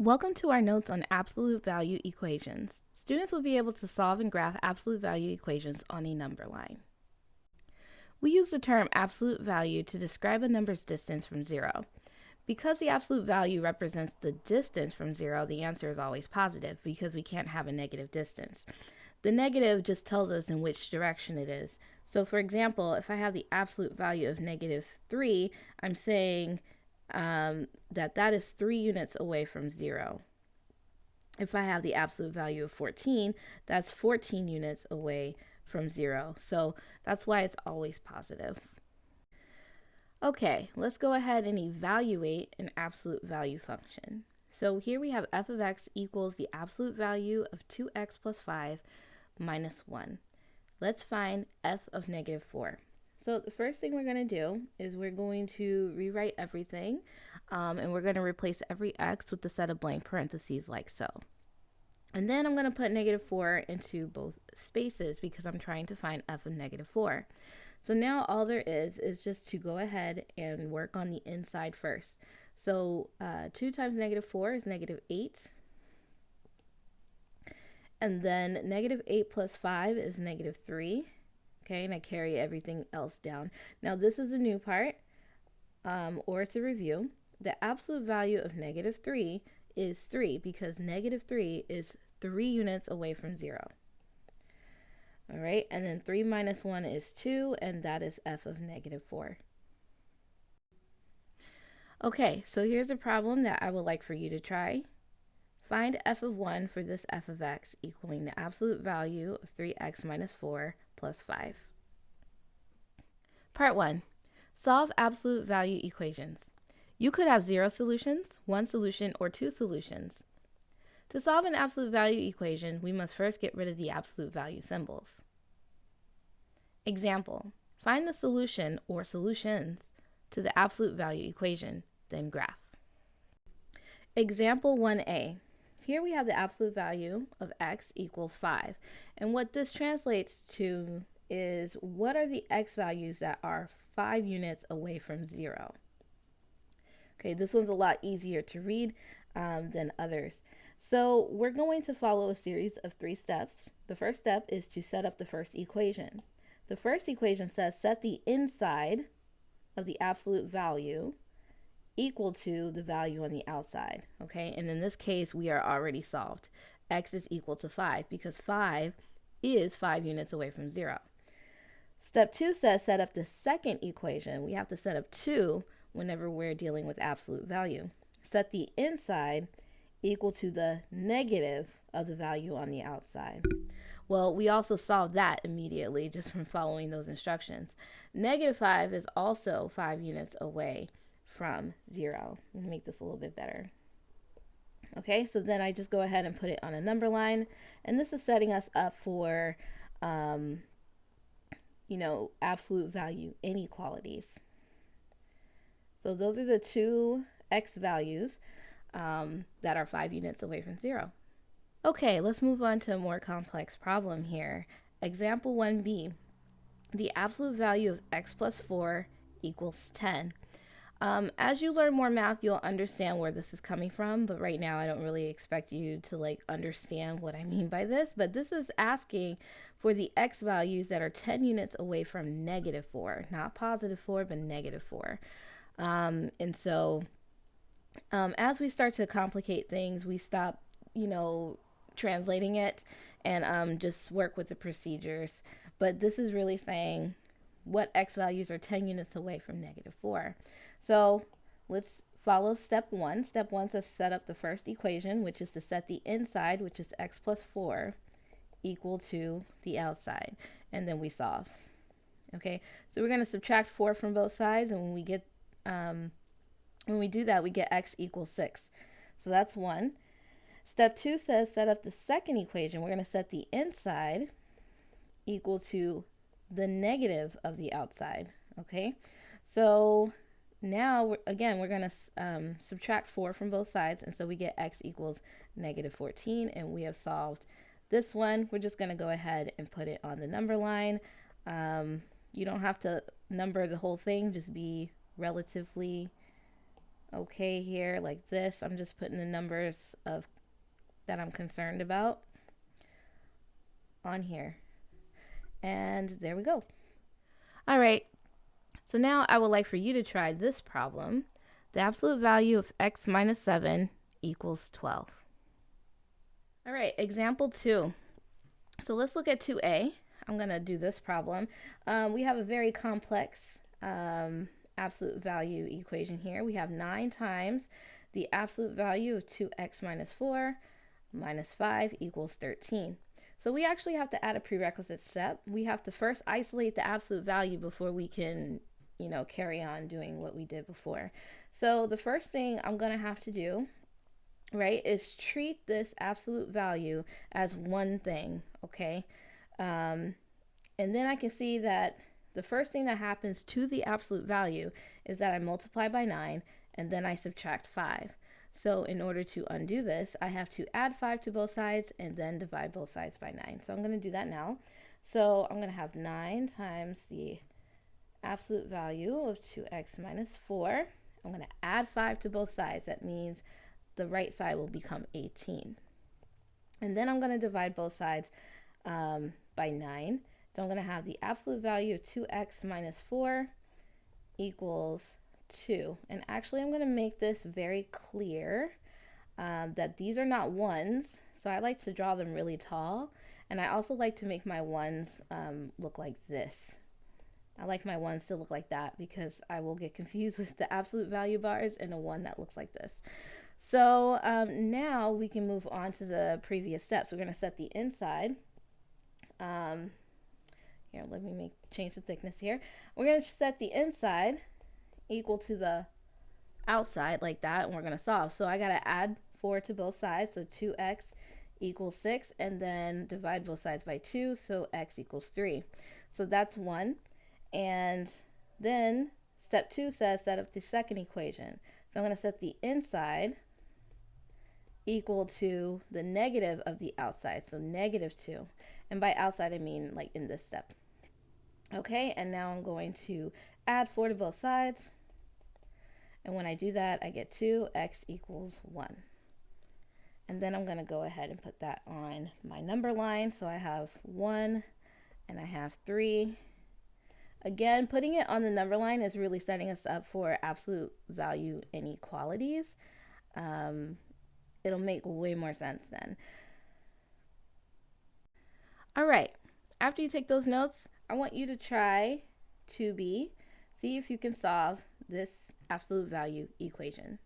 Welcome to our notes on absolute value equations. Students will be able to solve and graph absolute value equations on a number line. We use the term absolute value to describe a number's distance from zero. Because the absolute value represents the distance from zero, the answer is always positive because we can't have a negative distance. The negative just tells us in which direction it is. So for example, if I have the absolute value of -3, I'm saying that is 3 units away from 0. If I have the absolute value of 14, that's 14 units away from 0. So that's why it's always positive. Okay, let's go ahead and evaluate an absolute value function. So here we have f of x equals the absolute value of 2x plus 5 minus 1. Let's find f of -4. So the first thing we're going to do is we're going to rewrite everything, and we're going to replace every x with the set of blank parentheses like so. And then I'm going to put -4 into both spaces because I'm trying to find f of -4. So now all there is just to go ahead and work on the inside first. So 2 times -4 is -8. And then -8 plus 5 is -3. Okay, and I carry everything else down. Now this is a new part, or it's a review. The absolute value of -3 is 3 because -3 is 3 units away from 0. All right, and then 3 minus 1 is 2, and that is f of -4. Okay, so here's a problem that I would like for you to try. Find f of 1 for this f of x equaling the absolute value of 3x minus 4 plus 5. Part 1. Solve absolute value equations. You could have 0 solutions, 1 solution, or 2 solutions. To solve an absolute value equation, we must first get rid of the absolute value symbols. Example. Find the solution or solutions to the absolute value equation, then graph. Example 1a. Here we have the absolute value of x equals 5. And what this translates to is what are the x values that are 5 units away from 0? Okay, this one's a lot easier to read than others. So we're going to follow a series of 3 steps. The first step is to set up the first equation. The first equation says set the inside of the absolute value equal to the value on the outside, okay? And in this case, we are already solved. X is equal to 5 because 5 is 5 units away from 0. Step 2 says set up the second equation. We have to set up 2 whenever we're dealing with absolute value. Set the inside equal to the negative of the value on the outside. Well, we also solved that immediately just from following those instructions. -5 is also 5 units away from 0. Let me make this a little bit better. Okay, so then I just go ahead and put it on a number line, and this is setting us up for, absolute value inequalities. So those are the 2 x values that are 5 units away from 0. Okay, let's move on to a more complex problem here. Example 1b. The absolute value of x plus 4 equals 10. As you learn more math, you'll understand where this is coming from, but right now I don't really expect you to understand what I mean by this, but this is asking for the x values that are 10 units away from -4, not +4, but -4. And so as we start to complicate things, we stop, translating it and just work with the procedures. But this is really saying what x values are 10 units away from -4. So let's follow step 1. Step 1 says set up the first equation, which is to set the inside, which is x plus 4, equal to the outside. And then we solve. Okay, so we're going to subtract 4 from both sides, and when we do that, we get x equals 6. So that's 1. Step 2 says set up the second equation. We're going to set the inside equal to the negative of the outside. Okay, so now we're going to subtract 4 from both sides, and so we get x equals -14, and we have solved this one. We're just going to go ahead and put it on the number line. You don't have to number the whole thing, just be relatively okay here like this. I'm just putting the numbers of that I'm concerned about on here. And there we go. All right, so now I would like for you to try this problem. The absolute value of x minus 7 equals 12. All right, example 2. So let's look at 2a. I'm going to do this problem. We have a very complex absolute value equation here. We have 9 times the absolute value of 2x minus 4 minus 5 equals 13. So we actually have to add a prerequisite step. We have to first isolate the absolute value before we can, carry on doing what we did before. So the first thing I'm going to have to do, right, is treat this absolute value as one thing, okay? And then I can see that the first thing that happens to the absolute value is that I multiply by 9 and then I subtract 5. So in order to undo this, I have to add 5 to both sides and then divide both sides by 9. So I'm going to do that now. So I'm going to have 9 times the absolute value of 2x minus 4. I'm going to add 5 to both sides. That means the right side will become 18. And then I'm going to divide both sides by 9. So I'm going to have the absolute value of 2x minus 4 equals 2. And actually, I'm going to make this very clear that these are not ones. So I like to draw them really tall. And I also like to make my ones look like this. I like my ones to look like that because I will get confused with the absolute value bars and a one that looks like this. So now we can move on to the previous steps. We're going to set the inside. Here, let me change the thickness here. We're going to set the inside equal to the outside like that, and we're going to solve. So I got to add 4 to both sides, so 2x equals 6, and then divide both sides by 2, so x equals 3. So that's 1. And then step 2 says set up the second equation. So I'm going to set the inside equal to the negative of the outside, so negative 2. And by outside, I mean like in this step. Okay, and now I'm going to add 4 to both sides. And when I do that, I get 2, x equals 1. And then I'm going to go ahead and put that on my number line. So I have 1 and I have 3. Again, putting it on the number line is really setting us up for absolute value inequalities. It'll make way more sense then. All right, after you take those notes, I want you to try 2b, see if you can solve this absolute value equation.